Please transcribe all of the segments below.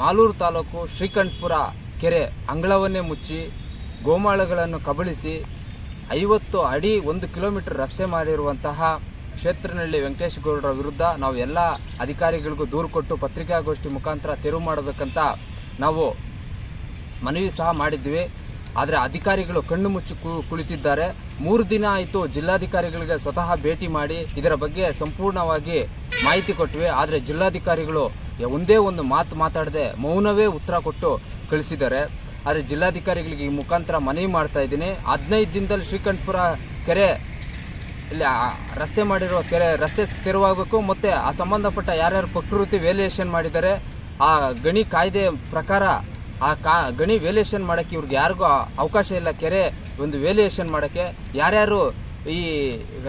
ಮಾಲೂರು ತಾಲೂಕು ಶ್ರೀಕಂಠಪುರ ಕೆರೆ ಅಂಗಳವನ್ನೇ ಮುಚ್ಚಿ ಗೋಮಾಳಗಳನ್ನು ಕಬಳಿಸಿ 50 ಅಡಿ 1 ಕಿಲೋಮೀಟರ್ ರಸ್ತೆ ಮಾಡಿರುವಂತಹ ಕ್ಷೇತ್ರನಹಳ್ಳಿ ವೆಂಕಟೇಶ್ ಗೌಡರ ವಿರುದ್ಧ ನಾವು ಎಲ್ಲ ಅಧಿಕಾರಿಗಳಿಗೂ ದೂರು ಕೊಟ್ಟು ಪತ್ರಿಕಾಗೋಷ್ಠಿ ಮುಖಾಂತರ ತೆರವು ಮಾಡಬೇಕಂತ ನಾವು ಮನವಿ ಸಹ ಮಾಡಿದ್ವಿ. ಆದರೆ ಅಧಿಕಾರಿಗಳು ಕಣ್ಣು ಮುಚ್ಚಿ ಕುಳಿತಿದ್ದಾರೆ. 3 ದಿನ ಆಯಿತು ಜಿಲ್ಲಾಧಿಕಾರಿಗಳಿಗೆ ಸ್ವತಃ ಭೇಟಿ ಮಾಡಿ ಇದರ ಬಗ್ಗೆ ಸಂಪೂರ್ಣವಾಗಿ ಮಾಹಿತಿ ಕೊಟ್ವಿ. ಆದರೆ ಜಿಲ್ಲಾಧಿಕಾರಿಗಳು ಒಂದೇ ಒಂದು ಮಾತು ಮಾತಾಡದೆ ಮೌನವೇ ಉತ್ತರ ಕೊಟ್ಟು ಕಳಿಸಿದ್ದಾರೆ. ಆದರೆ ಜಿಲ್ಲಾಧಿಕಾರಿಗಳಿಗೆ ಈ ಮುಖಾಂತರ ಮನವಿ ಮಾಡ್ತಾ ಇದ್ದೀನಿ, 15 ದಿನದಲ್ಲಿ ಶ್ರೀಕಂಠಪುರ ಕೆರೆ ಇಲ್ಲಿ ರಸ್ತೆ ಮಾಡಿರುವ ಕೆರೆ ರಸ್ತೆ ತೆರವಾಗಬೇಕು. ಮತ್ತು ಆ ಸಂಬಂಧಪಟ್ಟ ಯಾರ್ಯಾರು ಪ್ರಕೃತಿ ವ್ಯಾಲ್ಯೂಯೇಷನ್ ಮಾಡಿದ್ದಾರೆ ಆ ಗಣಿ ಕಾಯ್ದೆ ಪ್ರಕಾರ ಗಣಿ ವ್ಯಾಲ್ಯೂಯೇಷನ್ ಮಾಡೋಕ್ಕೆ ಇವ್ರಿಗೆ ಯಾರಿಗೂ ಅವಕಾಶ ಇಲ್ಲ. ಕೆರೆ ಒಂದು ವ್ಯಾಲ್ಯೂಯೇಷನ್ ಮಾಡೋಕ್ಕೆ ಯಾರ್ಯಾರು ಈ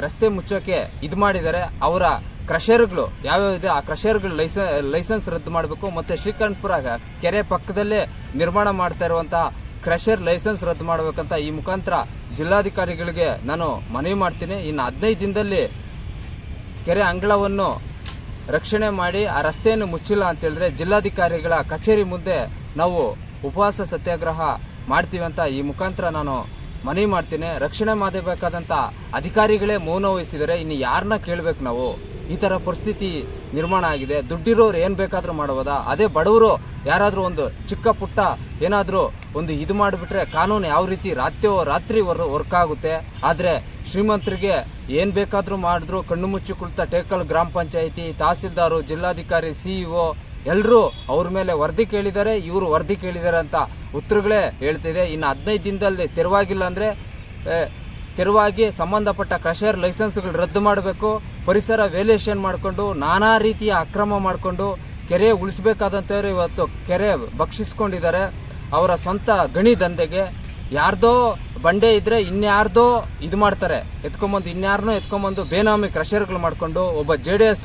ರಸ್ತೆ ಮುಚ್ಚೋಕ್ಕೆ ಇದು ಮಾಡಿದ್ದಾರೆ ಅವರ ಕ್ರಷರ್ಗಳು ಯಾವ್ಯಾವ ಇದೆ ಆ ಕ್ರಷರ್ಗಳು ಲೈಸೆನ್ಸ್ ರದ್ದು ಮಾಡಬೇಕು. ಮತ್ತು ಶ್ರೀಕಂಠಪುರ ಕೆರೆ ಪಕ್ಕದಲ್ಲೇ ನಿರ್ಮಾಣ ಮಾಡ್ತಾ ಇರುವಂತಹ ಕ್ರಷರ್ ಲೈಸೆನ್ಸ್ ರದ್ದು ಮಾಡಬೇಕಂತ ಈ ಮುಖಾಂತರ ಜಿಲ್ಲಾಧಿಕಾರಿಗಳಿಗೆ ನಾನು ಮನವಿ ಮಾಡ್ತೀನಿ. ಇನ್ನು 15 ದಿನದಲ್ಲಿ ಕೆರೆ ಅಂಗಳವನ್ನು ರಕ್ಷಣೆ ಮಾಡಿ ಆ ರಸ್ತೆಯನ್ನು ಮುಚ್ಚಿಲ್ಲ ಅಂತ ಹೇಳಿದ್ರೆ ಜಿಲ್ಲಾಧಿಕಾರಿಗಳ ಕಚೇರಿ ಮುಂದೆ ನಾವು ಉಪವಾಸ ಸತ್ಯಾಗ್ರಹ ಮಾಡ್ತೀವಿ ಅಂತ ಈ ಮುಖಾಂತರ ನಾನು ಮನವಿ ಮಾಡ್ತೀನಿ. ರಕ್ಷಣೆ ಮಾಡಬೇಕಾದಂಥ ಅಧಿಕಾರಿಗಳೇ ಮೌನ ವಹಿಸಿದರೆ ಇನ್ನು ಯಾರನ್ನ ಕೇಳಬೇಕು ನಾವು? ಈ ಥರ ಪರಿಸ್ಥಿತಿ ನಿರ್ಮಾಣ ಆಗಿದೆ. ದುಡ್ಡಿರೋರು ಏನು ಬೇಕಾದರೂ ಮಾಡ್ಬೋದಾ? ಅದೇ ಬಡವರು ಯಾರಾದರೂ ಒಂದು ಚಿಕ್ಕ ಪುಟ್ಟ ಏನಾದರೂ ಒಂದು ಇದು ಮಾಡಿಬಿಟ್ರೆ ಕಾನೂನು ಯಾವ ರೀತಿ ರಾತ್ರಿ ವರ್ಕ್ ಆಗುತ್ತೆ. ಆದರೆ ಶ್ರೀಮಂತರಿಗೆ ಏನು ಬೇಕಾದರೂ ಮಾಡಿದ್ರು ಕಣ್ಣು ಮುಚ್ಚಿ ಕುಳಿತ ಟೇಕಲ್ ಗ್ರಾಮ ಪಂಚಾಯಿತಿ ತಹಸೀಲ್ದಾರು ಜಿಲ್ಲಾಧಿಕಾರಿ CEO ಎಲ್ಲರೂ ಅವ್ರ ಮೇಲೆ ವರದಿ ಕೇಳಿದ್ದಾರೆ, ಇವರು ವರದಿ ಕೇಳಿದ್ದಾರೆ ಅಂತ ಉತ್ತರಗಳೇ ಹೇಳ್ತಿದೆ. ಇನ್ನು 15 ದಿನದಲ್ಲಿ ತೆರವಾಗಿಲ್ಲ ಅಂದರೆ ತೆರವಾಗಿ ಸಂಬಂಧಪಟ್ಟ ಕ್ರಷರ್ ಲೈಸೆನ್ಸ್ಗಳು ರದ್ದು ಮಾಡಬೇಕು. ಪರಿಸರ ವ್ಯಾಲ್ಯೂಯೇಷನ್ ಮಾಡಿಕೊಂಡು ನಾನಾ ರೀತಿಯ ಅಕ್ರಮ ಮಾಡಿಕೊಂಡು ಕೆರೆ ಉಳಿಸಬೇಕಾದಂಥವ್ರು ಇವತ್ತು ಕೆರೆ ಭಕ್ಷಿಸ್ಕೊಂಡಿದ್ದಾರೆ. ಅವರ ಸ್ವಂತ ಗಣಿ ದಂಧೆಗೆ ಯಾರ್ದೋ ಬಂಡೆ ಇದ್ದರೆ ಇನ್ಯಾರ್ದೋ ಇದು ಮಾಡ್ತಾರೆ, ಎತ್ಕೊಂಬಂದು ಇನ್ಯಾರನ್ನೋ ಎತ್ಕೊಂಬಂದು ಬೇನಾಮಿ ಕ್ರಷರ್ಗಳು ಮಾಡಿಕೊಂಡು ಒಬ್ಬ JDS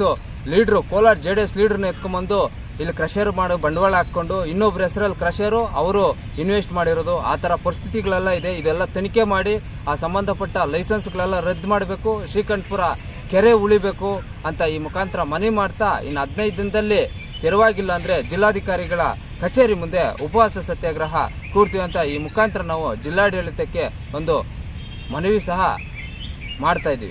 ಲೀಡ್ರು ಕೋಲಾರ JDS ಲೀಡ್ರನ್ನ ಎತ್ಕೊಂಬಂದು ಇಲ್ಲಿ ಕ್ರಷರ್ ಮಾಡೋ ಬಂಡವಾಳ ಹಾಕ್ಕೊಂಡು ಇನ್ನೊಬ್ರು ಹೆಸರಲ್ಲಿ ಕ್ರಷರು ಅವರು ಇನ್ವೆಸ್ಟ್ ಮಾಡಿರೋದು. ಆ ಥರ ಪರಿಸ್ಥಿತಿಗಳೆಲ್ಲ ಇದೆ. ಇದೆಲ್ಲ ತನಿಖೆ ಮಾಡಿ ಆ ಸಂಬಂಧಪಟ್ಟ ಲೈಸೆನ್ಸ್ಗಳೆಲ್ಲ ರದ್ದು ಮಾಡಬೇಕು, ಶ್ರೀಕಂಠಪುರ ಕೆರೆ ಉಳಿಬೇಕು ಅಂತ ಈ ಮುಖಾಂತರ ಮನವಿ ಮಾಡ್ತಾ ಇನ್ನು 15 ದಿನದಲ್ಲಿ ತೆರವಾಗಿಲ್ಲ ಅಂದರೆ ಜಿಲ್ಲಾಧಿಕಾರಿಗಳ ಕಚೇರಿ ಮುಂದೆ ಉಪವಾಸ ಸತ್ಯಾಗ್ರಹ ಕೂರ್ತೀವಿ ಅಂತ ಈ ಮುಖಾಂತರ ನಾವು ಜಿಲ್ಲಾಡಳಿತಕ್ಕೆ ಒಂದು ಮನವಿ ಸಹ ಮಾಡ್ತಾ ಇದ್ದೀವಿ.